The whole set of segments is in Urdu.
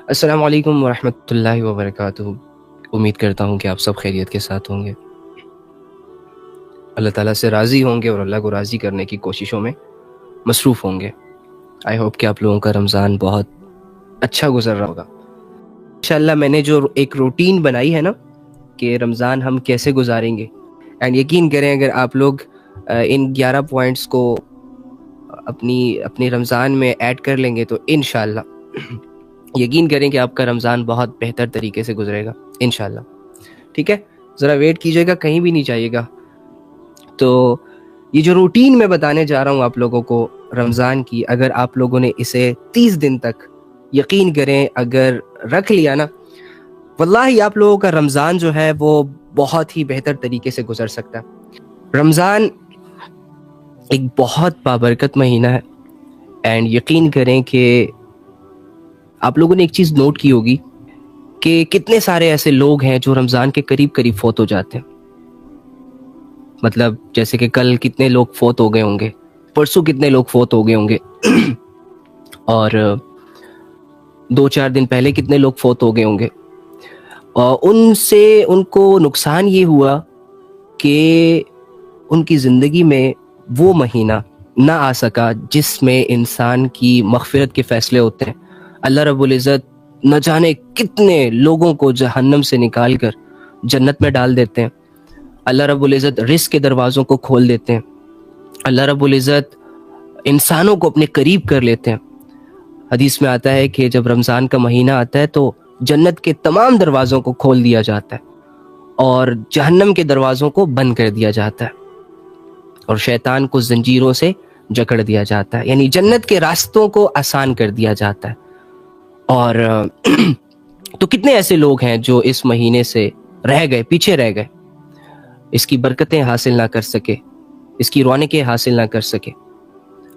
السلام علیکم ورحمۃ اللہ وبرکاتہ۔ امید کرتا ہوں کہ آپ سب خیریت کے ساتھ ہوں گے، اللہ تعالیٰ سے راضی ہوں گے اور اللہ کو راضی کرنے کی کوششوں میں مصروف ہوں گے۔ آئی ہوپ کہ آپ لوگوں کا رمضان بہت اچھا گزر رہا ہوگا۔ انشاءاللہ میں نے جو ایک روٹین بنائی ہے نا کہ رمضان ہم کیسے گزاریں گے، اینڈ یقین کریں اگر آپ لوگ ان 11 پوائنٹس کو اپنی رمضان میں ایڈ کر لیں گے تو انشاءاللہ یقین کریں کہ آپ کا رمضان بہت بہتر طریقے سے گزرے گا انشاءاللہ۔ ٹھیک ہے، ذرا ویٹ کیجئے گا، کہیں بھی نہیں جائیے گا۔ تو یہ جو روٹین میں بتانے جا رہا ہوں آپ لوگوں کو رمضان کی، اگر آپ لوگوں نے اسے 30 دن تک یقین کریں اگر رکھ لیا نا، واللہ آپ لوگوں کا رمضان جو ہے وہ بہت ہی بہتر طریقے سے گزر سکتا ہے۔ رمضان ایک بہت بابرکت مہینہ ہے، اینڈ یقین کریں کہ آپ لوگوں نے ایک چیز نوٹ کی ہوگی کہ کتنے سارے ایسے لوگ ہیں جو رمضان کے قریب قریب فوت ہو جاتے ہیں۔ مطلب جیسے کہ کل کتنے لوگ فوت ہو گئے ہوں گے، پرسوں کتنے لوگ فوت ہو گئے ہوں گے، اور 2-4 دن پہلے کتنے لوگ فوت ہو گئے ہوں گے۔ اور ان کو نقصان یہ ہوا کہ ان کی زندگی میں وہ مہینہ نہ آ سکا جس میں انسان کی مغفرت کے فیصلے ہوتے ہیں۔ اللہ رب العزت نہ جانے کتنے لوگوں کو جہنم سے نکال کر جنت میں ڈال دیتے ہیں۔ اللہ رب العزت رزق کے دروازوں کو کھول دیتے ہیں۔ اللہ رب العزت انسانوں کو اپنے قریب کر لیتے ہیں۔ حدیث میں آتا ہے کہ جب رمضان کا مہینہ آتا ہے تو جنت کے تمام دروازوں کو کھول دیا جاتا ہے اور جہنم کے دروازوں کو بند کر دیا جاتا ہے اور شیطان کو زنجیروں سے جکڑ دیا جاتا ہے، یعنی جنت کے راستوں کو آسان کر دیا جاتا ہے۔ اور تو کتنے ایسے لوگ ہیں جو اس مہینے سے رہ گئے، پیچھے رہ گئے، اس کی برکتیں حاصل نہ کر سکے، اس کی رونقیں حاصل نہ کر سکے،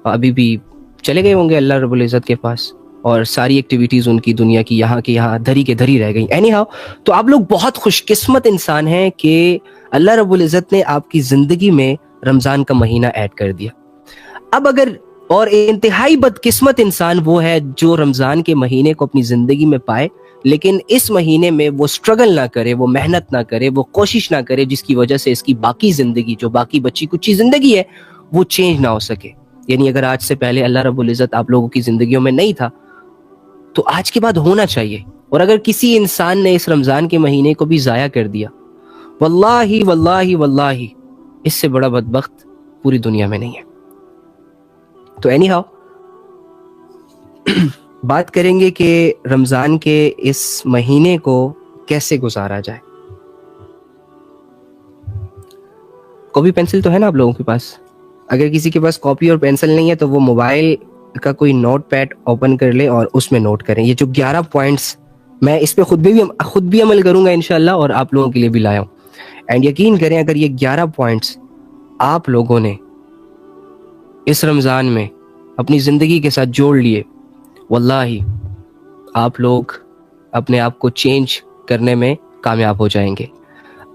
اور ابھی بھی چلے گئے ہوں گے اللہ رب العزت کے پاس، اور ساری ایکٹیویٹیز ان کی دنیا کی یہاں کی یہاں دھری کے دھری رہ گئی۔ اینی ہاؤ، تو آپ لوگ بہت خوش قسمت انسان ہیں کہ اللہ رب العزت نے آپ کی زندگی میں رمضان کا مہینہ ایڈ کر دیا۔ اب اگر اور انتہائی بدقسمت انسان وہ ہے جو رمضان کے مہینے کو اپنی زندگی میں پائے لیکن اس مہینے میں وہ سٹرگل نہ کرے، وہ محنت نہ کرے، وہ کوشش نہ کرے، جس کی وجہ سے اس کی باقی زندگی، جو باقی بچی کچی زندگی ہے، وہ چینج نہ ہو سکے۔ یعنی اگر آج سے پہلے اللہ رب العزت آپ لوگوں کی زندگیوں میں نہیں تھا تو آج کے بعد ہونا چاہیے۔ اور اگر کسی انسان نے اس رمضان کے مہینے کو بھی ضائع کر دیا، واللہ واللہ واللہ اس سے بڑا بدبخت پوری دنیا میں نہیں ہے۔ تو اینی ہاؤ بات کریں گے کہ رمضان کے اس مہینے کو کیسے گزارا جائے۔ کاپی پینسل تو ہے نا آپ لوگوں کے پاس؟ اگر کسی کے پاس کاپی اور پینسل نہیں ہے تو وہ موبائل کا کوئی نوٹ پیڈ اوپن کر لے اور اس میں نوٹ کریں۔ یہ جو 11 پوائنٹس میں اس پہ خود بھی عمل کروں گا انشاءاللہ، اور آپ لوگوں کے لیے بھی لایا ہوں۔ اینڈ یقین کریں اگر یہ 11 پوائنٹس آپ لوگوں نے اس رمضان میں اپنی زندگی کے ساتھ جوڑ لیے، واللہ آپ لوگ اپنے آپ کو چینج کرنے میں کامیاب ہو جائیں گے۔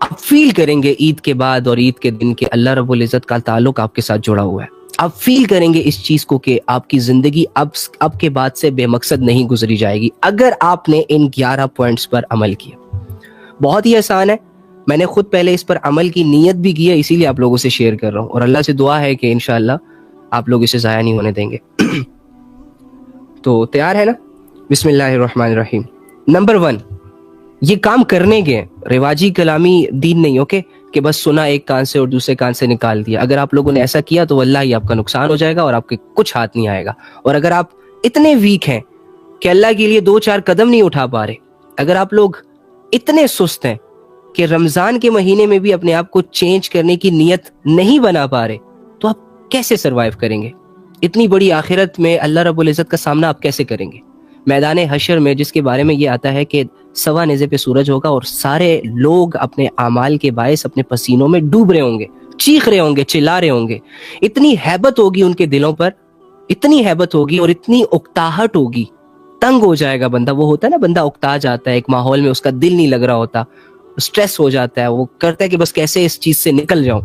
آپ فیل کریں گے عید کے بعد اور عید کے دن کے اللہ رب العزت کا تعلق آپ کے ساتھ جڑا ہوا ہے۔ آپ فیل کریں گے اس چیز کو کہ آپ کی زندگی اب کے بعد سے بے مقصد نہیں گزری جائے گی اگر آپ نے ان 11 پوائنٹس پر عمل کیا۔ بہت ہی آسان ہے، میں نے خود پہلے اس پر عمل کی نیت بھی کی ہے، اسی لیے آپ لوگوں سے شیئر کر رہا ہوں، اور اللہ سے دعا ہے کہ انشاءاللہ آپ لوگ اسے ضائع نہیں ہونے دیں گے۔ تو تیار ہے نا؟ بسم اللہ الرحمن الرحیم۔ نمبر 1، یہ کام کرنے کے رواجی کلامی دین نہیں، اوکے، کہ بس سنا ایک کان سے اور دوسرے کان سے نکال دیا۔ اگر آپ لوگوں نے ایسا کیا تو واللہ ہی آپ کا نقصان ہو جائے گا اور آپ کے کچھ ہاتھ نہیں آئے گا۔ اور اگر آپ اتنے ویک ہیں کہ اللہ کے لیے 2-4 قدم نہیں اٹھا پا رہے، اگر آپ لوگ اتنے سست ہیں کہ رمضان کے مہینے میں بھی اپنے آپ کو چینج کرنے کی نیت نہیں بنا پا رہے، تو آپ کیسے سروائیو کریں گے؟ اتنی بڑی آخرت میں اللہ رب العزت کا سامنا آپ کیسے کریں گے؟ میدان حشر میں، جس کے بارے میں یہ آتا ہے کہ 1.25 نیزے پہ سورج ہوگا اور سارے لوگ اپنے اعمال کے باعث اپنے پسینوں میں ڈوب رہے ہوں گے، چیخ رہے ہوں گے، چلا رہے ہوں گے۔ اتنی ہیبت ہوگی ان کے دلوں پر، اتنی ہیبت ہوگی اور اتنی اکتاہٹ ہوگی، تنگ ہو جائے گا بندہ۔ وہ ہوتا ہے نا، بندہ اکتا جاتا ہے ایک ماحول میں، اس کا دل نہیں لگ رہا ہوتا، سٹریس ہو جاتا ہے، وہ کرتا ہے کہ بس کیسے اس چیز سے نکل جاؤں۔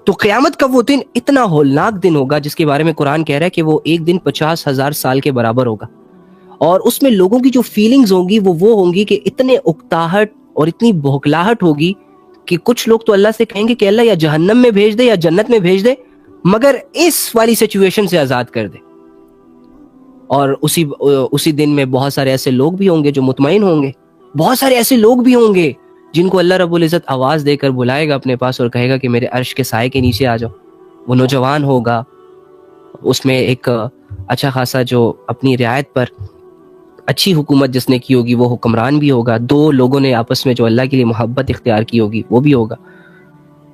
تو قیامت کا وہ دن اتنا ہولناک دن ہوگا جس کے بارے میں قرآن کہہ رہا ہے کہ وہ ایک دن 50,000 سال کے برابر ہوگا، اور اس میں لوگوں کی جو فیلنگز ہوں گی وہ ہوں گی کہ اتنے اکتاہٹ اور اتنی بھوکلاہٹ ہوگی کہ کچھ لوگ تو اللہ سے کہیں گے کہ اللہ یا جہنم میں بھیج دے یا جنت میں بھیج دے، مگر اس والی سچویشن سے آزاد کر دے. اور اسی دن میں بہت سارے ایسے لوگ بھی ہوں گے جو مطمئن ہوں گے، بہت سارے ایسے لوگ بھی ہوں گے جن کو اللہ رب العزت آواز دے کر بلائے گا اپنے پاس اور کہے گا کہ میرے عرش کے سائے کے نیچے آ جاؤ. وہ نوجوان ہوگا، اس میں ایک اچھا خاصا جو اپنی رعایت پر اچھی حکومت جس نے کی ہوگی وہ حکمران بھی ہوگا، دو لوگوں نے آپس میں جو اللہ کے لیے محبت اختیار کی ہوگی وہ بھی ہوگا.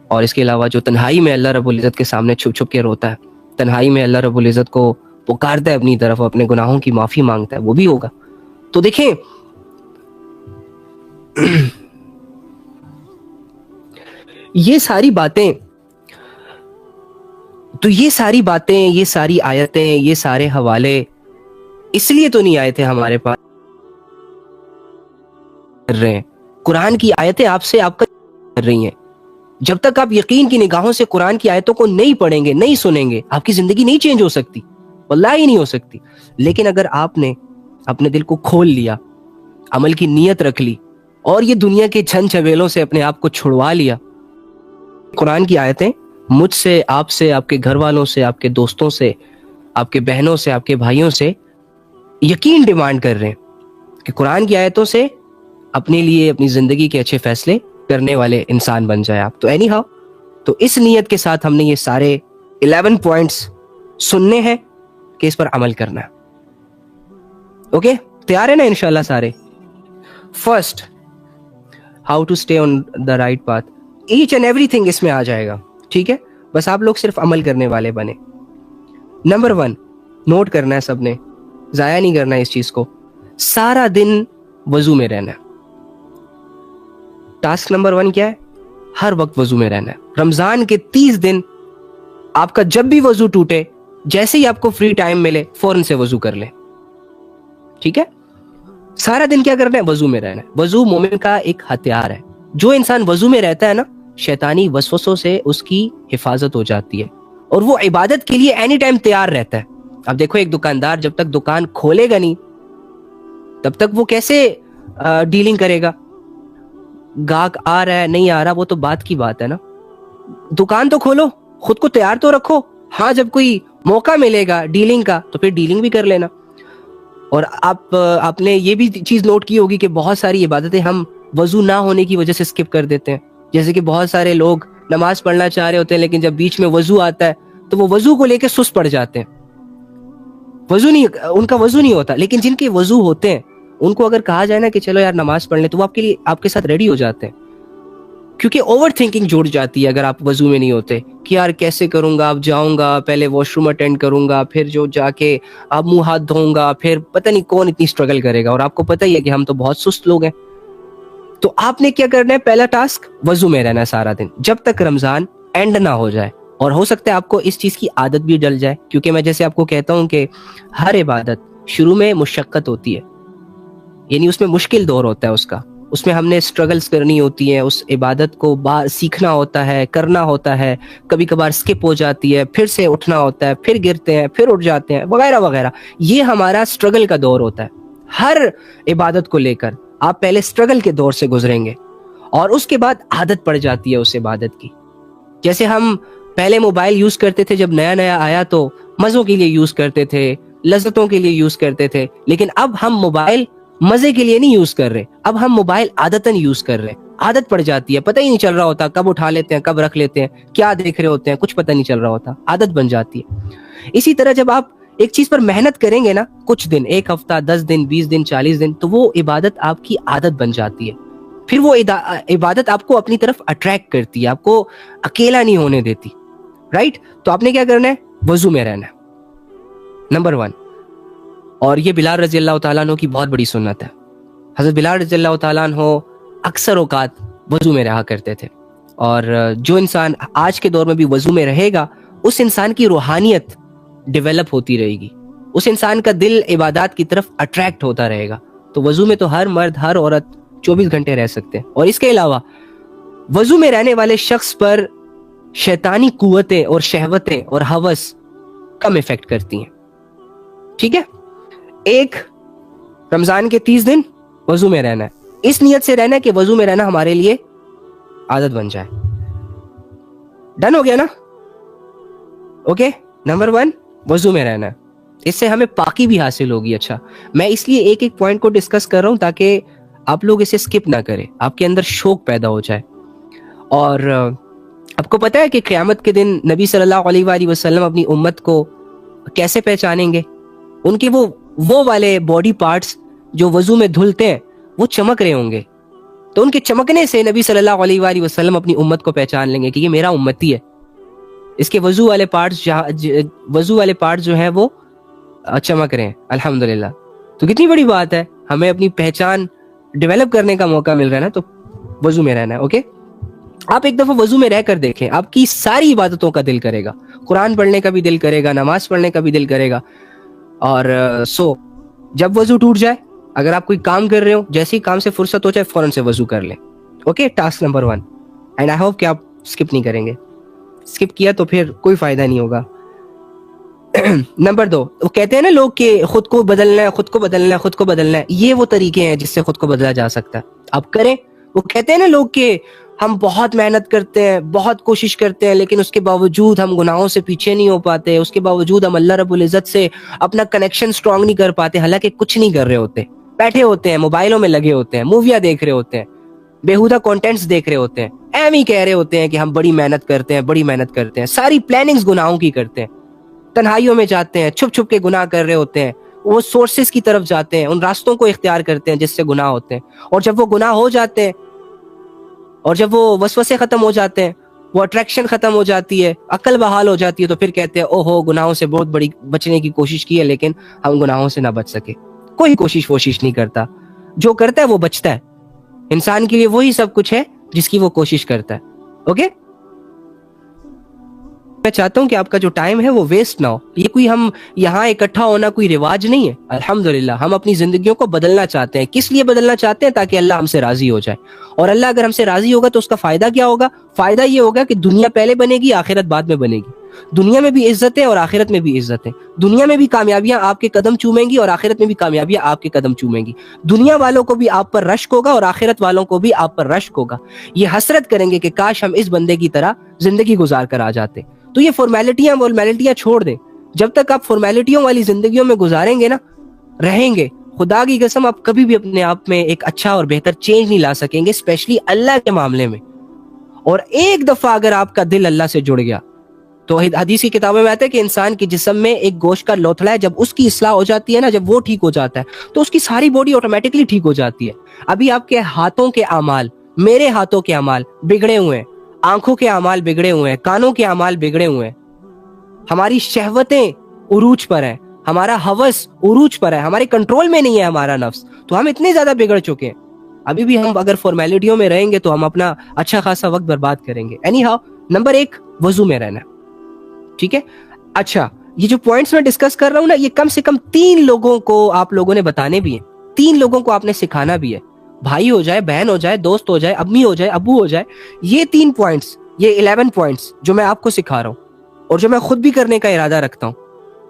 اور اس کے علاوہ جو تنہائی میں اللہ رب العزت کے سامنے چھپ چھپ کے روتا ہے، تنہائی میں اللہ رب العزت کو پکارتا ہے اپنی طرف، اپنے گناہوں کی معافی مانگتا ہے، وہ بھی ہوگا. تو دیکھیں یہ ساری باتیں، یہ ساری آیتیں، یہ سارے حوالے اس لیے تو نہیں آئے تھے ہمارے پاس کر رہے ہیں. قرآن کی آیتیں آپ کا کر رہی ہیں. جب تک آپ یقین کی نگاہوں سے قرآن کی آیتوں کو نہیں پڑھیں گے، نہیں سنیں گے، آپ کی زندگی نہیں چینج ہو سکتی، واللہ ہی نہیں ہو سکتی. لیکن اگر آپ نے اپنے دل کو کھول لیا، عمل کی نیت رکھ لی اور یہ دنیا کے چھن چھبیلوں سے اپنے آپ کو چھڑوا لیا، قرآن کی آیتیں مجھ سے، آپ سے، آپ کے گھر والوں سے، آپ کے دوستوں سے، آپ کے بہنوں سے، آپ کے بھائیوں سے یقین ڈیمانڈ کر رہے ہیں کہ قرآن کی آیتوں سے اپنے لیے، اپنی زندگی کے اچھے فیصلے کرنے والے انسان بن جائے آپ. تو اینی ہاؤ، تو اس نیت کے ساتھ ہم نے یہ سارے 11 پوائنٹس سننے ہیں کہ اس پر عمل کرنا ہے. اوکے، تیار ہے نا انشاءاللہ سارے؟ First, how to stay on the right path. Each and everything اس میں آ جائے گا، ٹھیک ہے؟ بس آپ لوگ صرف عمل کرنے والے بنے. نمبر 1 نوٹ کرنا ہے سب نے، ضائع نہیں کرنا ہے اس چیز کو. سارا دن وضو میں رہنا ہے. ٹاسک نمبر 1 کیا ہے؟ ہر وقت وضو میں رہنا ہے. رمضان کے 30 دن آپ کا جب بھی وضو ٹوٹے، جیسے ہی آپ کو فری ٹائم ملے فوراً سے وضو کر لیں، ٹھیک ہے؟ سارا دن کیا کرنا ہے؟ وضو میں رہنا ہے. وضو مومن کا ایک ہتھیار ہے. جو انسان وضو میں رہتا ہے نا، شیطانی وسوسوں سے اس کی حفاظت ہو جاتی ہے اور وہ عبادت کے لیے اینی ٹائم تیار رہتا ہے. اب دیکھو ایک دکاندار جب تک دکان کھولے گا نہیں تب تک وہ کیسے ڈیلنگ کرے گا؟ گاہک آ رہا ہے نہیں آ رہا وہ تو بات کی بات ہے نا. دکان تو کھولو، خود کو تیار تو رکھو، ہاں جب کوئی موقع ملے گا ڈیلنگ کا تو پھر ڈیلنگ بھی کر لینا. اور آپ نے یہ بھی چیز نوٹ کی ہوگی کہ بہت ساری عبادتیں ہم وضو نہ ہونے کی وجہ سے اسکپ کر دیتے ہیں. جیسے کہ بہت سارے لوگ نماز پڑھنا چاہ رہے ہوتے ہیں لیکن جب بیچ میں وضو آتا ہے تو وہ وضو کو لے کے سست پڑ جاتے ہیں. ان کا وضو نہیں ہوتا. لیکن جن کے وضو ہوتے ہیں ان کو اگر کہا جائے نا کہ چلو یار نماز پڑھ لیں تو وہ آپ کے ساتھ ریڈی ہو جاتے ہیں. کیونکہ اوور تھنکنگ جڑ جاتی ہے اگر آپ وضو میں نہیں ہوتے کہ یار کیسے کروں گا، اب جاؤں گا پہلے واش روم اٹینڈ کروں گا، پھر جو جا کے اب منہ ہاتھ دھوؤں گا، پھر پتہ نہیں کون اتنی سٹرگل کرے گا. اور آپ کو پتہ ہی ہے کہ ہم تو بہت سست لوگ ہیں. تو آپ نے کیا کرنا ہے؟ پہلا ٹاسک وضو میں رہنا ہے سارا دن جب تک رمضان اینڈ نہ ہو جائے. اور ہو سکتا ہے آپ کو اس چیز کی عادت بھی ڈل جائے، کیونکہ میں جیسے آپ کو کہتا ہوں کہ ہر عبادت شروع میں مشقت ہوتی ہے، یعنی اس میں مشکل دور ہوتا ہے اس میں ہم نے سٹرگلز کرنی ہوتی ہیں، اس عبادت کو سیکھنا ہوتا ہے، کرنا ہوتا ہے، کبھی کبھار سکپ ہو جاتی ہے، پھر سے اٹھنا ہوتا ہے، پھر گرتے ہیں، پھر اٹھ جاتے ہیں، وغیرہ وغیرہ. یہ ہمارا سٹرگل کا دور ہوتا ہے. ہر عبادت کو لے کر آپ پہلے سٹرگل کے دور سے گزریں گے اور اس کے بعد عادت پڑ جاتی ہے اس عبادت کی. جیسے ہم پہلے موبائل یوز کرتے تھے، جب نیا نیا آیا تو مزوں کے لیے یوز کرتے تھے، لذتوں کے لیے یوز کرتے تھے. لیکن اب ہم موبائل مزے کے لیے نہیں یوز کر رہے، اب ہم موبائل عادتاً یوز کر رہے. عادت پڑ جاتی ہے، پتہ ہی نہیں چل رہا ہوتا کب اٹھا لیتے ہیں، کب رکھ لیتے ہیں، کیا دیکھ رہے ہوتے ہیں، کچھ پتہ نہیں چل رہا ہوتا، عادت بن جاتی ہے. اسی طرح جب آپ ایک چیز پر محنت کریں گے نا کچھ دن، 1 ہفتہ، 10 دن، 20 دن، 40 دن، تو وہ عبادت آپ کی عادت بن جاتی ہے. پھر وہ عبادت آپ کو اپنی طرف اٹریکٹ کرتی ہے، آپ کو اکیلا نہیں ہونے دیتی. رائٹ؟ تو آپ نے کیا کرنا ہے؟ وضو میں رہنا ہے، نمبر 1. اور یہ بلال رضی اللہ تعالیٰ عنہ کی بہت بڑی سنت ہے. حضرت بلال رضی اللہ تعالیٰ عنہ اکثر اوقات وضو میں رہا کرتے تھے. اور جو انسان آج کے دور میں بھی وضو میں رہے گا اس انسان کی روحانیت ڈیولپ ہوتی رہے گی، اس انسان کا دل عبادات کی طرف اٹریکٹ ہوتا رہے گا. تو وضو میں تو ہر مرد ہر عورت 24 گھنٹے رہ سکتے ہیں. اور اس کے علاوہ وضو میں رہنے والے شخص پر شیطانی قوتیں اور شہوتیں اور ہوس کم افیکٹ کرتی ہیں. ٹھیک ہے؟ ایک رمضان کے 30 دن وضو میں رہنا ہے, اس نیت سے رہنا ہے کہ وضو میں رہنا ہمارے لیے عادت بن جائے. ڈن ہو گیا نا؟ اوکے, نمبر 1 وضو میں رہنا ہے, اس سے ہمیں پاکی بھی حاصل ہوگی. اچھا, میں اس لیے ایک ایک پوائنٹ کو ڈسکس کر رہا ہوں تاکہ آپ لوگ اسے سکپ نہ کریں, آپ کے اندر شوق پیدا ہو جائے. اور آپ کو پتا ہے کہ قیامت کے دن نبی صلی اللہ علیہ وآلہ وسلم اپنی امت کو کیسے پہچانیں گے؟ ان کے وہ والے باڈی پارٹس جو وضو میں دھلتے ہیں وہ چمک رہے ہوں گے, تو ان کے چمکنے سے نبی صلی اللہ علیہ وآلہ وسلم اپنی امت کو پہچان لیں گے کہ یہ میرا امتی ہے, اس کے وضو والے پارٹس جو ہیں وہ چمک رہے ہیں. الحمدللہ. تو کتنی بڑی بات ہے, ہمیں اپنی پہچان ڈیولپ کرنے کا موقع مل رہا ہے نا, تو وضو میں رہنا ہے. اوکے, آپ ایک دفعہ وضو میں رہ کر دیکھیں, آپ کی ساری عبادتوں کا دل کرے گا, قرآن پڑھنے کا بھی دل کرے گا, نماز پڑھنے کا بھی دل کرے گا. اور جب وضو ٹوٹ جائے, اگر آپ کوئی کام کر رہے ہو, جیسے ہی کام سے فرصت ہو جائے فوراً سے وضو کر لیں. Okay, task number 1, and I hope کہ آپ اسکپ نہیں کریں گے. اسکپ کیا تو پھر کوئی فائدہ نہیں ہوگا. نمبر 2, وہ کہتے ہیں نا لوگ کہ خود کو بدلنا ہے, خود کو بدلنا ہے, خود کو بدلنا ہے. یہ وہ طریقے ہیں جس سے خود کو بدلا جا سکتا ہے, آپ کریں. وہ کہتے ہیں نا لوگ کہ ہم بہت محنت کرتے ہیں, بہت کوشش کرتے ہیں, لیکن اس کے باوجود ہم گناہوں سے پیچھے نہیں ہو پاتے, اس کے باوجود ہم اللہ رب العزت سے اپنا کنیکشن سٹرونگ نہیں کر پاتے, حالانکہ کچھ نہیں کر رہے ہوتے, بیٹھے ہوتے ہیں, موبائلوں میں لگے ہوتے ہیں, موویاں دیکھ رہے ہوتے ہیں, بیہودہ کانٹینٹس دیکھ رہے ہوتے ہیں, ایم ہی کہہ رہے ہوتے ہیں کہ ہم بڑی محنت کرتے ہیں, بڑی محنت کرتے ہیں, ساری پلاننگز گناہوں کی کرتے ہیں, تنہائیوں میں جاتے ہیں, چھپ چھپ کے گناہ کر رہے ہوتے ہیں, وہ سورسز کی طرف جاتے ہیں, ان راستوں کو اختیار کرتے ہیں جس سے گناہ ہوتے ہیں. اور جب وہ گناہ ہو جاتے ہیں, اور جب وہ وسوسے ختم ہو جاتے ہیں, وہ اٹریکشن ختم ہو جاتی ہے, عقل بحال ہو جاتی ہے, تو پھر کہتے ہیں او ہو گناہوں سے بہت بڑی بچنے کی کوشش کی ہے لیکن ہم گناہوں سے نہ بچ سکے. کوئی کوشش نہیں کرتا, جو کرتا ہے وہ بچتا ہے. انسان کے لیے وہی سب کچھ ہے جس کی وہ کوشش کرتا ہے. اوکے, میں چاہتا ہوں کہ آپ کا جو ٹائم ہے وہ ویسٹ نہ ہو. یہ کوئی ہم یہاں اکٹھا ہونا کوئی رواج نہیں ہے. الحمدللہ ہم اپنی زندگیوں کو بدلنا چاہتے ہیں. کس لیے بدلنا چاہتے ہیں؟ تاکہ اللہ ہم سے راضی ہو جائے. اور اللہ اگر ہم سے راضی ہوگا تو اس کا فائدہ کیا ہوگا؟ فائدہ یہ ہوگا کہ دنیا پہلے بنے گی, آخرت بعد میں بنے گی. دنیا میں بھی عزت ہے اور آخرت میں بھی عزت ہے. دنیا میں بھی کامیابیاں آپ کے قدم چومیں گی اور آخرت میں بھی کامیابیاں آپ کے قدم چومیں گی. دنیا والوں کو بھی آپ پر رشک ہوگا اور آخرت والوں کو بھی آپ پر رشک ہوگا. یہ حسرت کریں گے کہ کاش ہم اس بندے کی طرح زندگی گزار کر آ جاتے. تو یہ فارمیلٹیاں چھوڑ دیں. جب تک آپ فارمیلٹیوں والی زندگیوں میں گزاریں گے نا, رہیں گے, خدا کی قسم آپ کبھی بھی اپنے آپ میں ایک اچھا اور بہتر چینج نہیں لا سکیں گے, اسپیشلی اللہ کے معاملے میں. اور ایک دفعہ اگر آپ کا دل اللہ سے جڑ گیا تو حدیث کی کتابوں میں آتا ہے کہ انسان کے جسم میں ایک گوشت کا لوتھڑا ہے, جب اس کی اصلاح ہو جاتی ہے نا, جب وہ ٹھیک ہو جاتا ہے تو اس کی ساری باڈی آٹومیٹکلی ٹھیک ہو جاتی ہے. ابھی آپ کے ہاتھوں کے اعمال, میرے ہاتھوں کے اعمال بگڑے ہوئے ہیں, آنکھوں کے اعمال بگڑے ہوئے ہیں, کانوں کے اعمال بگڑے ہوئے ہیں, ہماری شہوتیں عروج پر ہیں, ہمارا ہوس عروج پر ہے, ہمارے کنٹرول میں نہیں ہے ہمارا نفس, تو ہم اتنے زیادہ بگڑ چکے ہیں. ابھی بھی ہم اگر فارمیلٹیوں میں رہیں گے تو ہم اپنا اچھا خاصا وقت برباد کریں گے. اینی ہاؤ, نمبر 1 وضو میں رہنا. ٹھیک ہے. اچھا, یہ جو پوائنٹس میں ڈسکس کر رہا ہوں نا, یہ کم سے کم 3 لوگوں کو آپ لوگوں نے بتانے بھی ہیں, 3 لوگوں کو آپ نے سکھانا بھی ہے. بھائی ہو جائے, بہن ہو جائے, دوست ہو جائے, امی ہو جائے, ابو ہو جائے. یہ 3 پوائنٹس, یہ 11 پوائنٹس جو میں آپ کو سکھا رہا ہوں اور جو میں خود بھی کرنے کا ارادہ رکھتا ہوں.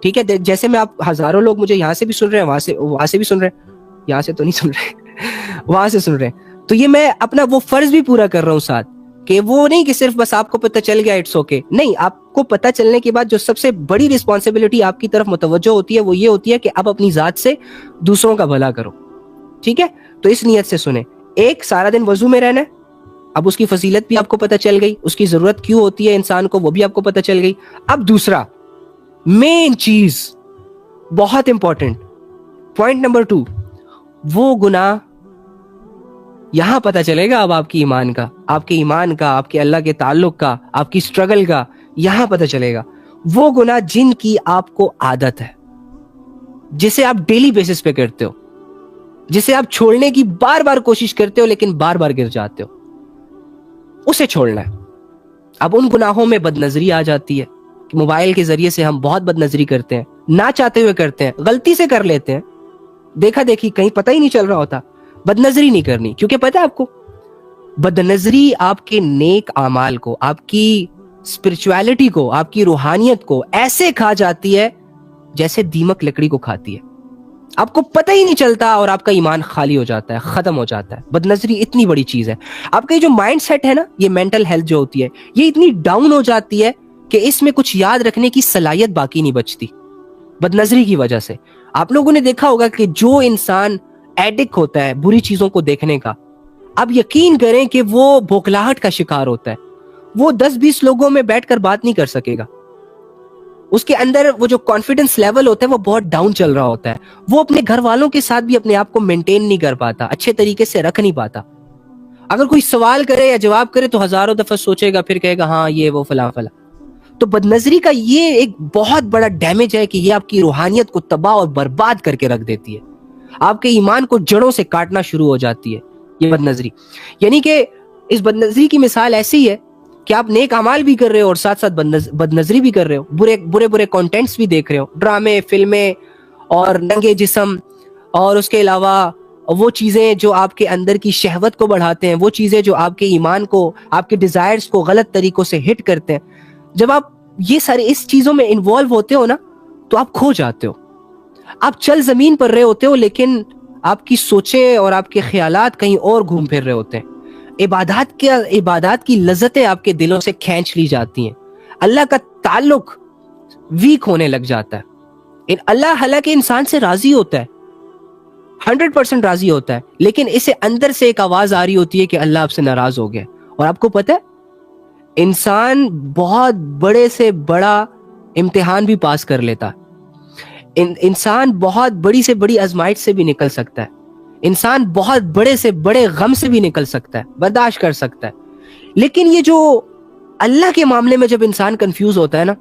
ٹھیک ہے. جیسے میں آپ ہزاروں لوگ مجھے یہاں سے بھی سن رہے ہیں, وہاں سے بھی سن رہے ہیں, یہاں سے تو نہیں سن رہے, وہاں سے سن رہے ہیں, تو یہ میں اپنا وہ فرض بھی پورا کر رہا ہوں ساتھ, کہ وہ نہیں کہ صرف بس آپ کو پتہ چل گیا اٹس اوکے. نہیں, آپ کو پتہ چلنے کے بعد جو سب سے بڑی رسپانسبلٹی آپ کی طرف متوجہ ہوتی ہے وہ یہ ہوتی ہے کہ اب اپنی ذات سے دوسروں کا بھلا کرو. ٹھیک ہے. تو اس نیت سے سنیں. ایک, سارا دن وضو میں رہنا ہے. اب اس کی فضیلت بھی آپ کو پتہ چل گئی, اس کی ضرورت کیوں ہوتی ہے انسان کو وہ بھی آپ کو پتہ چل گئی. اب دوسرا مین چیز, بہت امپورٹنٹ پوائنٹ نمبر 2, وہ گناہ یہاں پتہ چلے گا اب آپ کی ایمان کا, آپ کے ایمان کا, آپ کے اللہ کے تعلق کا, آپ کی سٹرگل کا, یہاں پتہ چلے گا. وہ گناہ جن کی آپ کو عادت ہے, جسے آپ ڈیلی بیسس پہ کرتے ہو, جسے آپ چھوڑنے کی بار بار کوشش کرتے ہو لیکن بار بار گر جاتے ہو, اسے چھوڑنا ہے. اب ان گناہوں میں بد نظری آ جاتی ہے. موبائل کے ذریعے سے ہم بہت بد نظری کرتے ہیں, نہ چاہتے ہوئے کرتے ہیں, غلطی سے کر لیتے ہیں, دیکھا دیکھی کہیں پتہ ہی نہیں چل رہا ہوتا. بد نظری نہیں کرنی, کیونکہ پتہ ہے آپ کو بد نظری آپ کے نیک اعمال کو, آپ کی اسپرچویلٹی کو, آپ کی روحانیت کو ایسے کھا جاتی ہے جیسے دیمک لکڑی کو کھاتی ہے. آپ کو پتہ ہی نہیں چلتا اور آپ کا ایمان خالی ہو جاتا ہے, ختم ہو جاتا ہے. بد نظری اتنی بڑی چیز ہے. آپ کا یہ جو مائنڈ سیٹ ہے نا, یہ مینٹل ہیلتھ جو ہوتی ہے, یہ اتنی ڈاؤن ہو جاتی ہے کہ اس میں کچھ یاد رکھنے کی صلاحیت باقی نہیں بچتی بد نظری کی وجہ سے. آپ لوگوں نے دیکھا ہوگا کہ جو انسان ایڈکٹ ہوتا ہے بری چیزوں کو دیکھنے کا, آپ یقین کریں کہ وہ بھوکلاہٹ کا شکار ہوتا ہے. وہ 10-20 لوگوں میں بیٹھ کر بات نہیں کر سکے گا. اس کے اندر وہ جو کانفیڈنس لیول ہوتا ہے وہ بہت ڈاؤن چل رہا ہوتا ہے. وہ اپنے گھر والوں کے ساتھ بھی اپنے آپ کو مینٹین نہیں کر پاتا, اچھے طریقے سے رکھ نہیں پاتا. اگر کوئی سوال کرے یا جواب کرے تو ہزاروں دفعہ سوچے گا, پھر کہے گا ہاں یہ وہ فلاں فلاں. تو بد نظری کا یہ ایک بہت بڑا ڈیمیج ہے کہ یہ آپ کی روحانیت کو تباہ اور برباد کر کے رکھ دیتی ہے. آپ کے ایمان کو جڑوں سے کاٹنا شروع ہو جاتی ہے یہ بد نظری. یعنی کہ اس بد نظری کی مثال ایسی ہے کہ آپ نیک اعمال بھی کر رہے ہو اور ساتھ ساتھ بد نظری بھی کر رہے ہو, برے کانٹینٹس بھی دیکھ رہے ہو, ڈرامے, فلمیں اور ننگے جسم, اور اس کے علاوہ وہ چیزیں جو آپ کے اندر کی شہوت کو بڑھاتے ہیں, وہ چیزیں جو آپ کے ایمان کو, آپ کے ڈیزائرز کو غلط طریقوں سے ہٹ کرتے ہیں. جب آپ یہ سارے اس چیزوں میں انوالو ہوتے ہو نا, تو آپ کھو جاتے ہو. آپ چل زمین پر رہے ہوتے ہو لیکن آپ کی سوچیں اور آپ کے خیالات کہیں اور گھوم پھر رہے ہوتے ہیں. عبادات کی لذتیں آپ کے دلوں سے کھینچ لی جاتی ہیں. اللہ کا تعلق ویک ہونے لگ جاتا ہے. اللہ حالانکہ انسان سے راضی ہوتا ہے, 100% راضی ہوتا ہے, لیکن اسے اندر سے ایک آواز آ رہی ہوتی ہے کہ اللہ آپ سے ناراض ہو گیا. اور آپ کو پتہ ہے انسان بہت بڑے سے بڑا امتحان بھی پاس کر لیتا. انسان بہت بڑی سے بڑی آزمائش سے بھی نکل سکتا ہے. انسان بہت بڑے سے بڑے غم سے بھی نکل سکتا ہے, برداشت کر سکتا ہے. لیکن یہ جو اللہ کے معاملے میں جب انسان کنفیوز ہوتا ہے نا,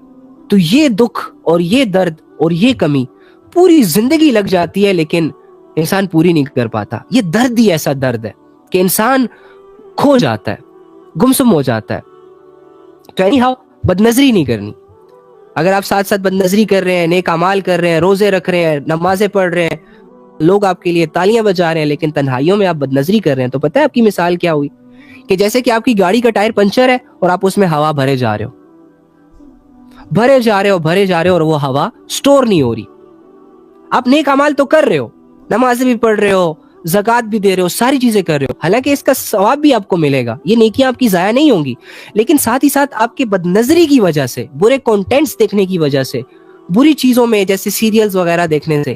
تو یہ دکھ اور یہ درد اور یہ کمی پوری زندگی لگ جاتی ہے, لیکن انسان پوری نہیں کر پاتا. یہ درد ہی ایسا درد ہے کہ انسان کھو جاتا ہے, گمسم ہو جاتا ہے. تو اینی ہاؤ بد نظری نہیں کرنی. اگر آپ ساتھ ساتھ بد نظری کر رہے ہیں, نیک اعمال کر رہے ہیں, روزے رکھ رہے ہیں, نمازیں پڑھ رہے ہیں, لوگ آپ کے لیے تالیاں بجا رہے ہیں, لیکن تنہائیوں میں آپ بد نظری کر رہے ہیں, تو پتہ ہے آپ کی مثال کیا ہوئی؟ کہ جیسے کہ آپ کی گاڑی کا ٹائر پنچر ہے اور آپ اس میں ہوا بھرے جا رہے ہو اور وہ ہوا سٹور نہیں ہو رہی. آپ نیک اعمال تو کر رہے ہو, نمازیں بھی پڑھ رہے ہو, زکوٰۃ بھی دے رہے ہو, ساری چیزیں کر رہے ہو, حالانکہ اس کا ثواب بھی آپ کو ملے گا, یہ نیکیاں آپ کی ضائع نہیں ہوں گی. لیکن ساتھ ہی ساتھ آپ کے بد نظری کی وجہ سے, برے کانٹینٹس دیکھنے کی وجہ سے, بری چیزوں میں جیسے سیریلز وغیرہ دیکھنے سے,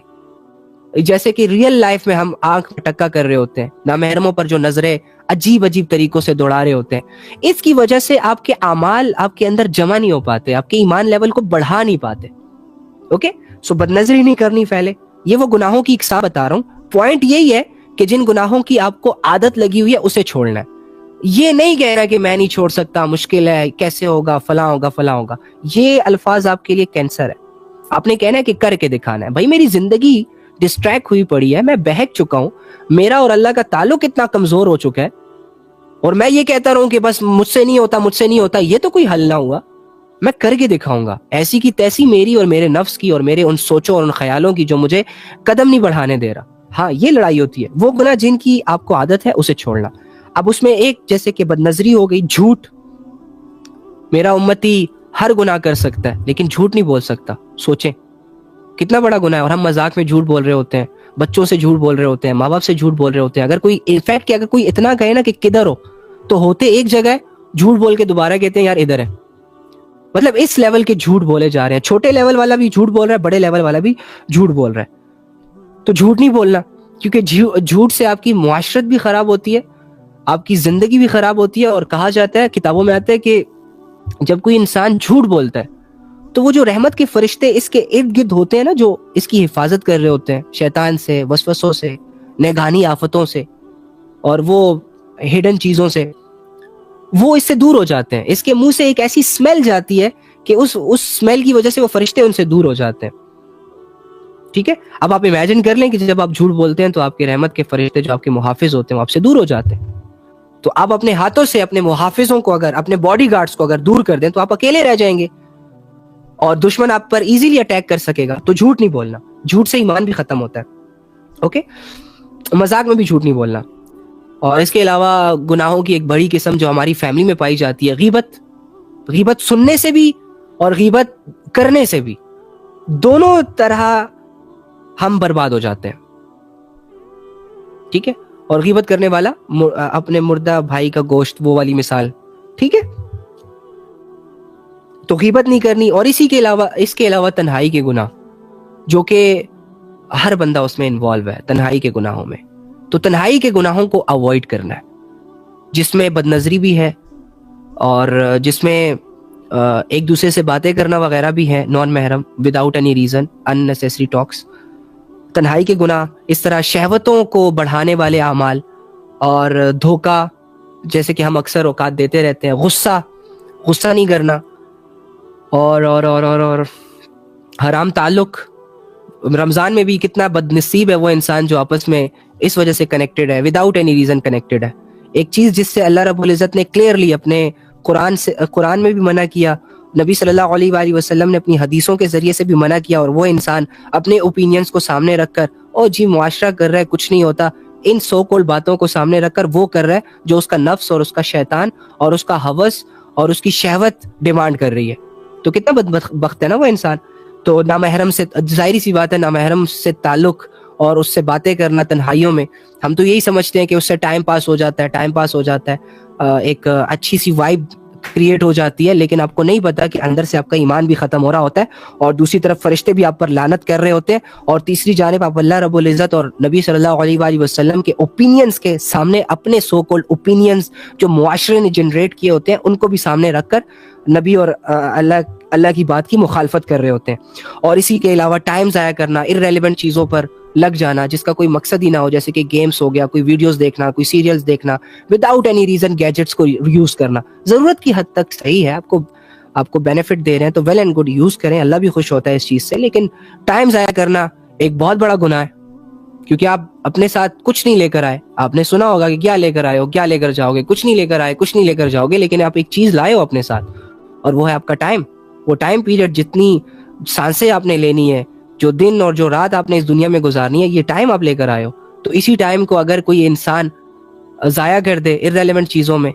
جیسے کہ ریئل لائف میں ہم آنکھ ٹکا کر رہے ہوتے ہیں, نامحرموں پر جو نظریں عجیب طریقوں سے دوڑا رہے ہوتے ہیں, اس کی وجہ سے آپ کے اعمال آپ کے اندر جمع نہیں ہو پاتے, آپ کے ایمان لیول کو بڑھا نہیں پاتے. اوکے, سو بد نظری نہیں کرنی پہلے. یہ وہ گناہوں کی اقسام بتا رہا ہوں. پوائنٹ یہی ہے کہ جن گناہوں کی آپ کو عادت لگی ہوئی ہے اسے چھوڑنا ہے. یہ نہیں کہہ رہا کہ میں نہیں چھوڑ سکتا, مشکل ہے, کیسے ہوگا, فلاں ہوگا. یہ الفاظ آپ کے لیے کینسر ہے. آپ نے کہنا ہے کہ کر کے دکھانا ہے. بھائی میری زندگی ڈسٹریکٹ ہوئی پڑی ہے, میں بہک چکا ہوں, میرا اور اللہ کا تعلق اتنا کمزور ہو چکا ہے, اور میں یہ کہتا رہوں کہ بس مجھ سے نہیں ہوتا, یہ تو کوئی حل نہ ہوا. میں کر کے دکھاؤں گا, ایسی کی تیسی میری اور میرے نفس کی اور میرے ان سوچوں اور ان خیالوں کی جو مجھے قدم نہیں بڑھانے دے رہا. ہاں, یہ لڑائی ہوتی ہے. وہ گناہ جن کی آپ کو عادت ہے اسے چھوڑنا. اب اس میں ایک جیسے کہ بد نظری ہو گئی, جھوٹ. میرا امتی ہر گناہ کر سکتا ہے لیکن جھوٹ نہیں بول سکتا. سوچیں کتنا بڑا گناہ ہے, اور ہم مذاق میں جھوٹ بول رہے ہوتے ہیں, بچوں سے جھوٹ بول رہے ہوتے ہیں, ماں باپ سے جھوٹ بول رہے ہوتے ہیں. اگر کوئی انفیکٹ کہ اگر کوئی اتنا کہے نا کہ کدھر ہو, تو ہوتے ایک جگہ ہے, جھوٹ بول کے دوبارہ کہتے ہیں یار ادھر ہے. مطلب اس لیول کے جھوٹ بولے جا رہے ہیں. چھوٹے لیول والا بھی جھوٹ بول رہا ہے, بڑے لیول والا بھی جھوٹ بول رہا ہے. تو جھوٹ نہیں بولنا, کیونکہ جھوٹ سے آپ کی معاشرت بھی خراب ہوتی ہے, آپ کی زندگی بھی خراب ہوتی ہے. اور کہا جاتا ہے, کتابوں میں آتا ہے کہ جب کوئی انسان جھوٹ بولتا ہے تو وہ جو رحمت کے فرشتے اس کے ارد گرد ہوتے ہیں نا, جو اس کی حفاظت کر رہے ہوتے ہیں شیطان سے, وسوسوں سے, نگہانی آفتوں سے, اور وہ ہڈن چیزوں سے, وہ اس سے دور ہو جاتے ہیں. اس کے منہ سے ایک ایسی سمیل جاتی ہے کہ اس سمیل کی وجہ سے وہ فرشتے ان سے دور ہو جاتے ہیں. ٹھیک ہے, اب آپ امیجن کر لیں کہ جب آپ جھوٹ بولتے ہیں تو آپ کے رحمت کے فرشتے جو آپ کے محافظ ہوتے ہیں وہ آپ سے دور ہو جاتے ہیں. تو آپ اپنے ہاتھوں سے اپنے محافظوں کو, اگر اپنے باڈی گارڈز کو اگر دور کر دیں تو آپ اکیلے رہ جائیں گے, اور دشمن آپ پر ایزیلی اٹیک کر سکے گا. تو جھوٹ نہیں بولنا, جھوٹ سے ایمان بھی ختم ہوتا ہے. اوکے, مذاق میں بھی جھوٹ نہیں بولنا. اور اس کے علاوہ گناہوں کی ایک بڑی قسم جو ہماری فیملی میں پائی جاتی ہے, غیبت سننے سے بھی اور غیبت کرنے سے بھی, دونوں طرح ہم برباد ہو جاتے ہیں. ٹھیک ہے. اور غیبت کرنے والا اپنے مردہ بھائی کا گوشت, وہ والی مثال. ٹھیک ہے. تو غیبت نہیں کرنی. اور اس کے علاوہ تنہائی کے گناہ, جو کہ ہر بندہ اس میں انوالو ہے, تنہائی کے گناہوں میں. تو تنہائی کے گناہوں کو اوائڈ کرنا ہے, جس میں بد نظری بھی ہے, اور جس میں ایک دوسرے سے باتیں کرنا وغیرہ بھی ہے, نان محرم, وداؤٹ اینی ریزن, ان نیسیسری ٹاکس. تنہائی کے گناہ, اس طرح شہوتوں کو بڑھانے والے اعمال, اور دھوکہ, جیسے کہ ہم اکثر اوقات دیتے رہتے ہیں. غصہ نہیں کرنا, اور اور اور اور اور حرام تعلق. رمضان میں بھی کتنا بد نصیب ہے وہ انسان جو آپس میں اس وجہ سے کنیکٹڈ ہے, وداؤٹ اینی ریزن کنیکٹڈ ہے. ایک چیز جس سے اللہ رب العزت نے کلیئرلی اپنے قرآن میں بھی منع کیا, نبی صلی اللہ علیہ وآلہ وسلم نے اپنی حدیثوں کے ذریعے سے بھی منع کیا, اور وہ انسان اپنے اوپینینز کو سامنے رکھ کر, او جی معاشرہ کر رہا ہے کچھ نہیں ہوتا, ان سو کولڈ باتوں کو سامنے رکھ کر وہ کر رہا ہے جو اس کا نفس اور اس کا شیطان اور اس کا ہوس اور اس کی شہوت ڈیمانڈ کر رہی ہے. تو کتنا بدبخت ہے نا وہ انسان. تو نامحرم سے, ظاہری سی بات ہے, نامحرم سے تعلق اور اس سے باتیں کرنا تنہائیوں میں, ہم تو یہی سمجھتے ہیں کہ اس سے ٹائم پاس ہو جاتا ہے, ایک اچھی سی وائب کریٹ ہو جاتی ہے, لیکن آپ کو نہیں پتا کہ اندر سے آپ کا ایمان بھی ختم ہو رہا ہوتا ہے, اور دوسری طرف فرشتے بھی آپ پر لعنت کر رہے ہوتے ہیں, اور تیسری جانب آپ اللہ رب العزت اور نبی صلی اللہ علیہ وآلہ وسلم کے اوپینینز کے سامنے اپنے سو کولڈ اوپینینز جو معاشرے نے جنریٹ کیے ہوتے ہیں ان کو بھی سامنے رکھ کر نبی اور اللہ کی بات کی مخالفت کر رہے ہوتے ہیں. اور اسی کے علاوہ ٹائم ضائع کرنا, ارریلیونٹ چیزوں پر لگ جانا جس کا کوئی مقصد ہی نہ ہو, جیسے کہ گیمز ہو گیا, کوئی ویڈیوز دیکھنا, کوئی سیریلز دیکھنا, وداؤٹ اینی ریزن گیجٹس کو یوز کرنا. ضرورت کی حد تک صحیح ہے, آپ کو بینیفٹ دے رہے ہیں تو ویل اینڈ گڈ یوز کریں, اللہ بھی خوش ہوتا ہے اس چیز سے. لیکن ٹائم ضائع کرنا ایک بہت بڑا گناہ ہے, کیونکہ آپ اپنے ساتھ کچھ نہیں لے کر آئے. آپ نے سنا ہوگا کہ کیا لے کر آئے ہو, کیا لے کر جاؤ گے, کچھ نہیں لے کر آئے, کچھ نہیں لے کر جاؤ گے, لیکن آپ ایک چیز لائے ہو اپنے ساتھ, اور وہ ہے آپ کا ٹائم. وہ ٹائم پیریڈ, جتنی سانسیں آپ نے لینی ہے, جو دن اور جو رات آپ نے اس دنیا میں گزارنی ہے, یہ ٹائم آپ لے کر آئے ہو. تو اسی ٹائم کو اگر کوئی انسان ضائع کر دے ارریلیونٹ چیزوں میں,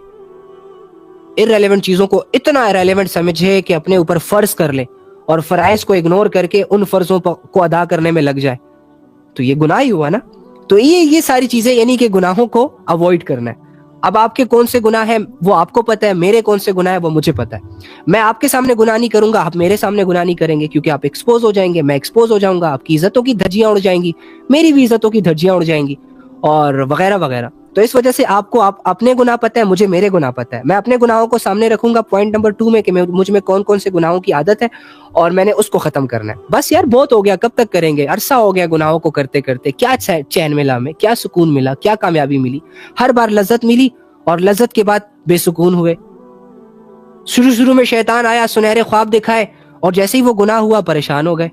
ارریلیونٹ چیزوں کو اتنا ارریلیونٹ سمجھے کہ اپنے اوپر فرض کر لے, اور فرائض کو اگنور کر کے ان فرضوں کو ادا کرنے میں لگ جائے, تو یہ گناہ ہی ہوا نا. تو یہ ساری چیزیں, یعنی کہ گناہوں کو اوائڈ کرنا ہے. اب آپ کے کون سے گناہ ہیں وہ آپ کو پتہ ہے, میرے کون سے گناہ ہیں وہ مجھے پتہ ہے. میں آپ کے سامنے گناہ نہیں کروں گا, آپ میرے سامنے گناہ نہیں کریں گے, کیونکہ آپ ایکسپوز ہو جائیں گے, میں ایکسپوز ہو جاؤں گا, آپ کی عزتوں کی دھجیاں اڑ جائیں گی, میری بھی عزتوں کی دھجیاں اڑ جائیں گی, اور وغیرہ وغیرہ. تو اس وجہ سے آپ کو اپنے گناہ پتہ ہے, مجھے میرے گناہ پتہ ہے. میں اپنے گناہوں کو سامنے رکھوں گا پوائنٹ نمبر 2 میں, کہ مجھ میں کون کون سے گناہوں کی عادت ہے, اور میں نے اس کو ختم کرنا ہے. بس یار بہت ہو گیا, کب تک کریں گے, عرصہ ہو گیا گناہوں کو کرتے کرتے. کیا چین ملا ہمیں, کیا سکون ملا, کیا کامیابی ملی. ہر بار لذت ملی, اور لذت کے بعد بے سکون ہوئے. شروع میں شیطان آیا, سنہرے خواب دکھائے, اور جیسے ہی وہ گناہ ہوا پریشان ہو گئے.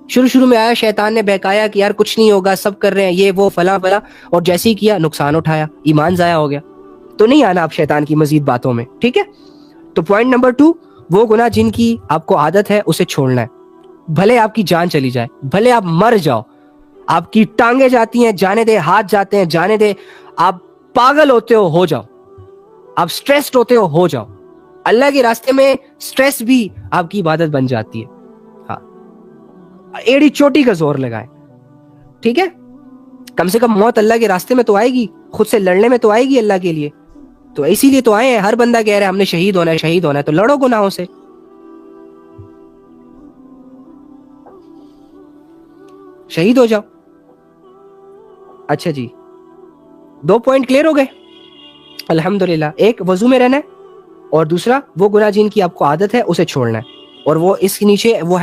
شروع میں آیا شیطان نے بہکایا کہ یار کچھ نہیں ہوگا, سب کر رہے ہیں یہ وہ فلاں فلاں, اور جیسے ہی کیا نقصان اٹھایا, ایمان ضائع ہو گیا. تو نہیں آنا آپ شیطان کی مزید باتوں میں, ٹھیک ہے. تو پوائنٹ نمبر 2, وہ گناہ جن کی آپ کو عادت ہے اسے چھوڑنا ہے. بھلے آپ کی جان چلی جائے, بھلے آپ مر جاؤ, آپ کی ٹانگیں جاتی ہیں جانے دے, ہاتھ جاتے ہیں جانے دے, آپ پاگل ہوتے ہو جاؤ, آپ سٹریسڈ ہوتے ہو جاؤ. اللہ کے راستے میں سٹریس بھی آپ کی عبادت بن جاتی ہے. ہاں, ایڑی چوٹی کا زور لگائے, ٹھیک ہے. کم سے کم موت اللہ کے راستے میں تو آئے گی, خود سے لڑنے میں تو آئے گی اللہ کے لیے. تو اسی لیے تو آئے ہیں. ہر بندہ کہہ رہا ہے ہم نے شہید ہونا ہے, تو لڑو گناہوں سے, شہید ہو جاؤ. اچھا جی, 2 پوائنٹ کلیئر ہو گئے الحمدللہ. ایک وضو میں رہنا ہے, اور دوسرا وہ گناہ جن کی آپ کو عادت ہے اسے چھوڑنا ہے. اور وہ اس کے نیچے وہ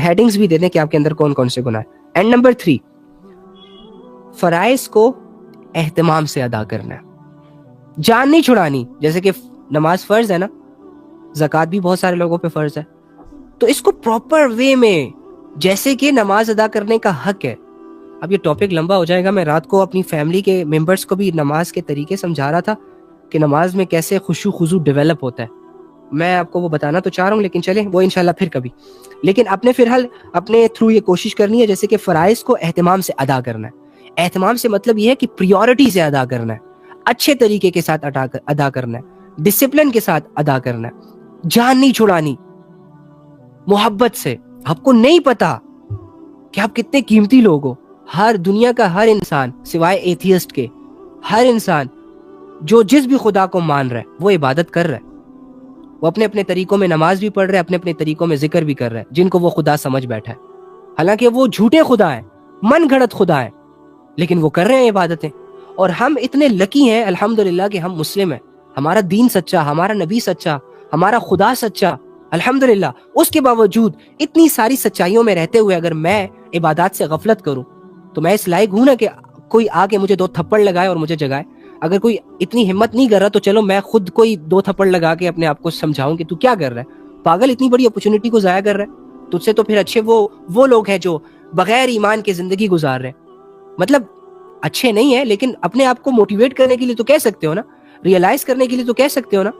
ہیڈنگز بھی دے دیں کہ آپ کے اندر کون کون سے گناہ ہیں. اینڈ نمبر 3, فرائض کو اہتمام سے ادا کرنا ہے, جان نہیں چھڑانی. جیسے کہ نماز فرض ہے نا, زکوٰۃ بھی بہت سارے لوگوں پہ فرض ہے, تو اس کو پراپر وے میں, جیسے کہ نماز ادا کرنے کا حق ہے. اب یہ ٹاپک لمبا ہو جائے گا. میں رات کو اپنی فیملی کے ممبرس کو بھی نماز کے طریقے سمجھا رہا تھا کہ نماز میں کیسے خشوع خضوع ڈیولپ ہوتا ہے. میں آپ کو وہ بتانا تو چاہ رہا ہوں, لیکن چلیں وہ انشاءاللہ پھر کبھی. لیکن فی الحال اپنے تھرو یہ کوشش کرنی ہے, جیسے کہ فرائض کو اہتمام سے ادا کرنا ہے. اہتمام سے مطلب یہ ہے کہ پریورٹی سے ادا کرنا ہے, اچھے طریقے کے ساتھ ادا کرنا ہے, ڈسپلن کے ساتھ ادا کرنا ہے, جان نہیں چھڑانی, محبت سے. آپ کو نہیں پتا کہ آپ کتنے قیمتی لوگ ہو. ہر دنیا کا ہر انسان سوائے ایتھیسٹ کے، ہر انسان جو جس بھی خدا کو مان رہا ہے وہ عبادت کر رہا ہے. وہ اپنے اپنے طریقوں میں نماز بھی پڑھ رہا ہے، اپنے اپنے طریقوں میں ذکر بھی کر رہا ہے، جن کو وہ خدا سمجھ بیٹھا ہے. حالانکہ وہ جھوٹے خدا ہیں، من گھڑت خدا ہیں، لیکن وہ کر رہے ہیں عبادتیں. اور ہم اتنے لکی ہیں الحمدللہ کہ ہم مسلم ہیں. ہمارا دین سچا، ہمارا نبی سچا، ہمارا خدا سچا الحمدللہ. اس کے باوجود اتنی ساری سچائیوں میں رہتے ہوئے اگر میں عبادات سے غفلت کروں تو میں اس لائق ہوں نا کہ کوئی آ کے مجھے 2 تھپڑ لگائے اور مجھے جگائے. اگر کوئی اتنی ہمت نہیں کر رہا تو چلو میں خود کوئی 2 تھپڑ لگا کے اپنے آپ کو سمجھاؤں کہ تو کیا کر رہا ہے پاگل، اتنی بڑی اپرچونٹی کو ضائع کر رہا ہے. تجھ سے تو پھر اچھے وہ لوگ ہیں جو بغیر ایمان کے زندگی گزار رہے ہیں. مطلب اچھے نہیں ہیں لیکن اپنے آپ کو موٹیویٹ کرنے کے لیے تو کہہ سکتے ہو نا، ریئلائز کرنے کے لیے تو کہہ سکتے ہو نا.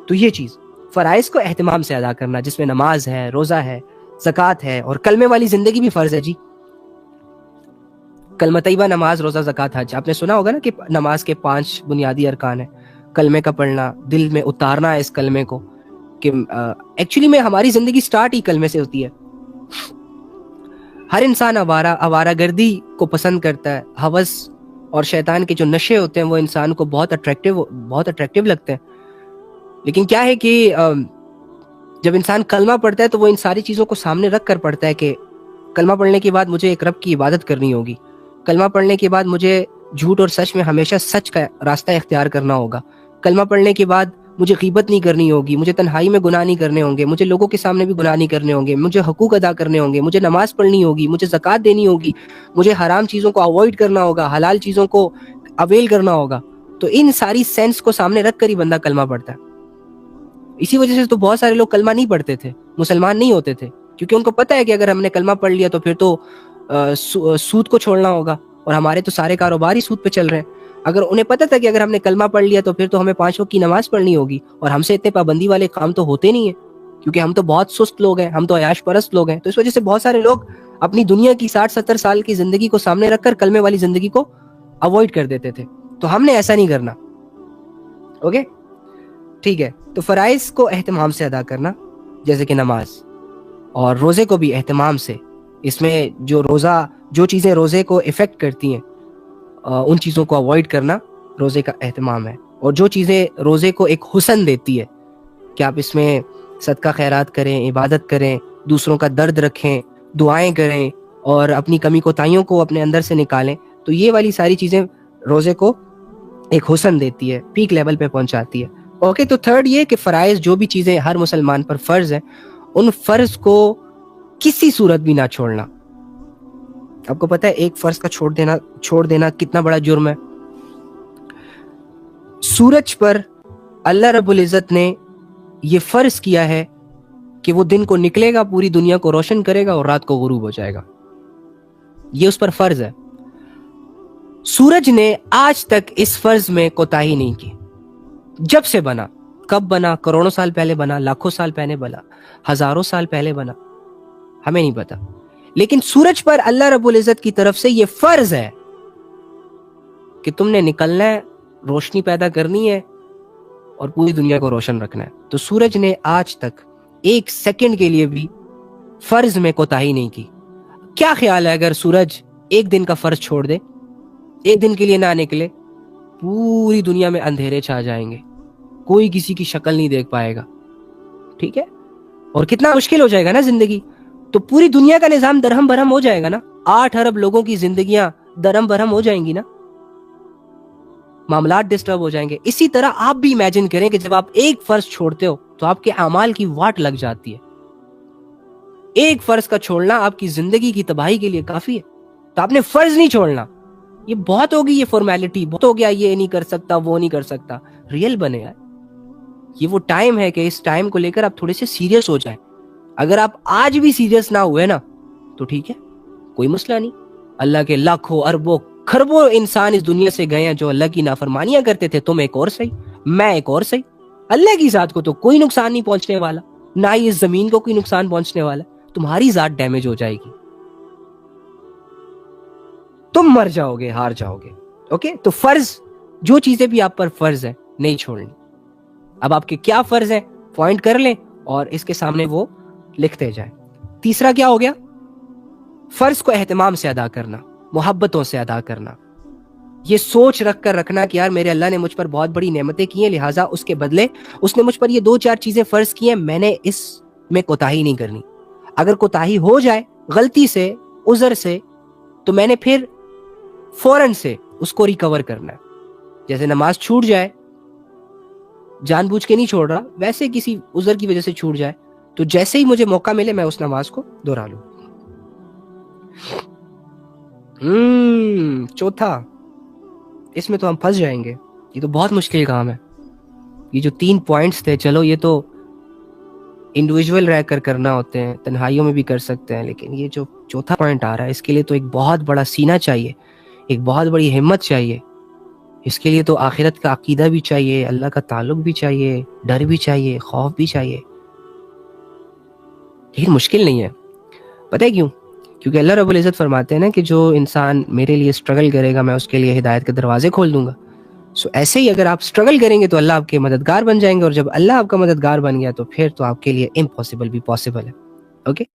تو یہ چیز فرائض کو اہتمام سے ادا کرنا، جس میں نماز ہے، روزہ ہے، زکوٰۃ ہے، اور کلمے والی زندگی بھی فرض ہے. جی کلمہ طیبہ، نماز، روزہ، زکوٰۃ، حج. آپ نے سنا ہوگا نا کہ نماز کے 5 بنیادی ارکان ہیں. کلمے کا پڑھنا، دل میں اتارنا ہے اس کلمے کو کہ ایکچولی میں ہماری زندگی سٹارٹ ہی کلمے سے ہوتی ہے. ہر انسان آوارہ گردی کو پسند کرتا ہے. ہوس اور شیطان کے جو نشے ہوتے ہیں وہ انسان کو بہت اٹریکٹیو لگتے ہیں. لیکن کیا ہے کہ جب انسان کلمہ پڑھتا ہے تو وہ ان ساری چیزوں کو سامنے رکھ کر پڑھتا ہے کہ کلمہ پڑھنے کے بعد مجھے ایک رب کی عبادت کرنی ہوگی. کلمہ پڑھنے کے بعد مجھے جھوٹ اور سچ میں ہمیشہ سچ کا راستہ اختیار کرنا ہوگا. کلمہ پڑھنے کے بعد مجھے غیبت نہیں کرنی ہوگی، مجھے تنہائی میں گناہ نہیں کرنے ہوں گے، مجھے لوگوں کے سامنے بھی گناہ نہیں کرنے ہوں گے، مجھے حقوق ادا کرنے ہوں گے، مجھے نماز پڑھنی ہوگی، مجھے زکوٰۃ دینی ہوگی، مجھے حرام چیزوں کو اوائڈ کرنا ہوگا، حلال چیزوں کو اویل کرنا ہوگا. تو ان ساری سینس کو سامنے رکھ کر ہی بندہ کلمہ پڑھتا ہے. اسی وجہ سے تو بہت سارے لوگ کلمہ نہیں پڑھتے تھے، مسلمان نہیں ہوتے تھے، کیونکہ ان کو پتہ ہے کہ اگر ہم نے کلمہ پڑھ لیا تو پھر تو سود کو چھوڑنا ہوگا، اور ہمارے تو سارے کاروبار ہی سود پہ چل رہے ہیں. اگر انہیں پتہ تھا کہ اگر ہم نے کلمہ پڑھ لیا تو پھر تو ہمیں 5 وقت کی نماز پڑھنی ہوگی، اور ہم سے اتنے پابندی والے کام تو ہوتے نہیں ہیں کیونکہ ہم تو بہت سست لوگ ہیں، ہم تو عیاش پرست لوگ ہیں. تو اس وجہ سے بہت سارے لوگ اپنی دنیا کی 60-70 سال کی زندگی کو سامنے رکھ کر کلمے والی زندگی کو اوائڈ کر دیتے تھے. تو ہم نے ایسا نہیں کرنا. اوکے ٹھیک ہے. تو فرائض کو اہتمام سے ادا کرنا، جیسے کہ نماز، اور روزے کو بھی اہتمام سے. اس میں جو چیزیں روزے کو افیکٹ کرتی ہیں ان چیزوں کو اوائڈ کرنا روزے کا اہتمام ہے. اور جو چیزیں روزے کو ایک حسن دیتی ہے کہ آپ اس میں صدقہ خیرات کریں، عبادت کریں، دوسروں کا درد رکھیں، دعائیں کریں، اور اپنی کمی کوتاہیوں کو اپنے اندر سے نکالیں، تو یہ والی ساری چیزیں روزے کو ایک حسن دیتی ہے، پیک لیول پہ پہنچاتی ہے. اوکے تو تھرڈ یہ کہ فرائض جو بھی چیزیں ہر مسلمان پر فرض ہیں ان فرض کو کسی صورت بھی نہ چھوڑنا. آپ کو پتہ ہے ایک فرض کا چھوڑ دینا کتنا بڑا جرم ہے. سورج پر اللہ رب العزت نے یہ فرض کیا ہے کہ وہ دن کو نکلے گا، پوری دنیا کو روشن کرے گا، اور رات کو غروب ہو جائے گا. یہ اس پر فرض ہے. سورج نے آج تک اس فرض میں کوتاہی نہیں کی. جب سے بنا، کب بنا، کروڑوں سال پہلے بنا، لاکھوں سال پہلے بنا، ہزاروں سال پہلے بنا، ہمیں نہیں پتا. لیکن سورج پر اللہ رب العزت کی طرف سے یہ فرض ہے کہ تم نے نکلنا ہے، روشنی پیدا کرنی ہے، اور پوری دنیا کو روشن رکھنا ہے. تو سورج نے آج تک 1 سیکنڈ کے لیے بھی فرض میں کوتاہی نہیں کی. کیا خیال ہے اگر سورج 1 دن کا فرض چھوڑ دے، 1 دن کے لیے نہ نکلے، پوری دنیا میں اندھیرے چھا جائیں گے، کوئی کسی کی شکل نہیں دیکھ پائے گا. ٹھیک ہے، اور کتنا مشکل ہو جائے گا نا زندگی. تو پوری دنیا کا نظام درہم برہم ہو جائے گا نا. 8 ارب لوگوں کی زندگیاں درہم برہم ہو جائیں گی نا، معاملات ڈسٹرب ہو جائیں گے. اسی طرح آپ بھی امیجن کریں کہ جب آپ ایک فرض چھوڑتے ہو تو آپ کے اعمال کی واٹ لگ جاتی ہے. ایک فرض کا چھوڑنا آپ کی زندگی کی تباہی کے لیے کافی ہے. تو آپ نے فرض نہیں چھوڑنا. یہ بہت ہوگی، یہ فارمیلٹی بہت ہو گیا، یہ نہیں کر سکتا، وہ نہیں کر سکتا. ریئل بنے یار. یہ وہ ٹائم ہے کہ اس ٹائم کو لے کر آپ تھوڑے سے سیریس ہو جائیں. اگر آپ آج بھی سیریس نہ ہوئے نا تو ٹھیک ہے، کوئی مسئلہ نہیں. اللہ کے لاکھوں اربوں کھربوں انسان اس دنیا سے گئے ہیں جو اللہ کی نافرمانیاں کرتے تھے. تم ایک اور صحیح، میں ایک اور صحیح. اللہ کی ذات کو تو کوئی نقصان نہیں پہنچنے والا، نہ ہی اس زمین کو کوئی نقصان پہنچنے والا. تمہاری ذات ڈیمیج ہو جائے گی، تم مر جاؤ گے، ہار جاؤ گے. اوکے تو فرض، جو چیزیں بھی آپ پر فرض ہیں نہیں چھوڑنی. اب آپ کے کیا فرض ہیں پوائنٹ کر لیں اور اس کے سامنے وہ لکھتے جائیں. تیسرا کیا ہو گیا؟ فرض کو اہتمام سے ادا کرنا، محبتوں سے ادا کرنا، یہ سوچ رکھ کر رکھنا کہ یار میرے اللہ نے مجھ پر بہت بڑی نعمتیں کی ہیں، لہٰذا اس کے بدلے اس نے مجھ پر یہ 2-4 چیزیں فرض کی ہیں، میں نے اس میں کوتاہی نہیں کرنی. اگر کوتاہی ہو جائے غلطی سے، عذر سے، تو میں نے پھر فوراً سے اس کو ریکور کرنا ہے. جیسے نماز چھوٹ جائے، جان بوجھ کے نہیں چھوڑ رہا، ویسے کسی عذر کی وجہ سے چھوٹ جائے تو جیسے ہی مجھے موقع ملے میں اس نماز کو دہرا لوں. چوتھا، اس میں تو ہم پھنس جائیں گے، یہ تو بہت مشکل کام ہے. یہ جو 3 پوائنٹس تھے، چلو یہ تو انڈیویجول رہ کر کرنا ہوتے ہیں، تنہائیوں میں بھی کر سکتے ہیں، لیکن یہ جو چوتھا پوائنٹ آ رہا ہے اس کے لیے تو ایک بہت بڑا سینہ چاہیے، ایک بہت بڑی ہمت چاہیے. اس کے لیے تو آخرت کا عقیدہ بھی چاہیے، اللہ کا تعلق بھی چاہیے، ڈر بھی چاہیے، خوف بھی چاہیے. لیکن مشکل نہیں ہے. پتہ ہے کیوں؟ کیونکہ اللہ رب العزت فرماتے ہیں نا کہ جو انسان میرے لیے اسٹرگل کرے گا میں اس کے لیے ہدایت کے دروازے کھول دوں گا. سو ایسے ہی اگر آپ اسٹرگل کریں گے تو اللہ آپ کے مددگار بن جائیں گے، اور جب اللہ آپ کا مددگار بن گیا تو پھر تو آپ کے لیے امپاسبل بھی پاسبل ہے. اوکے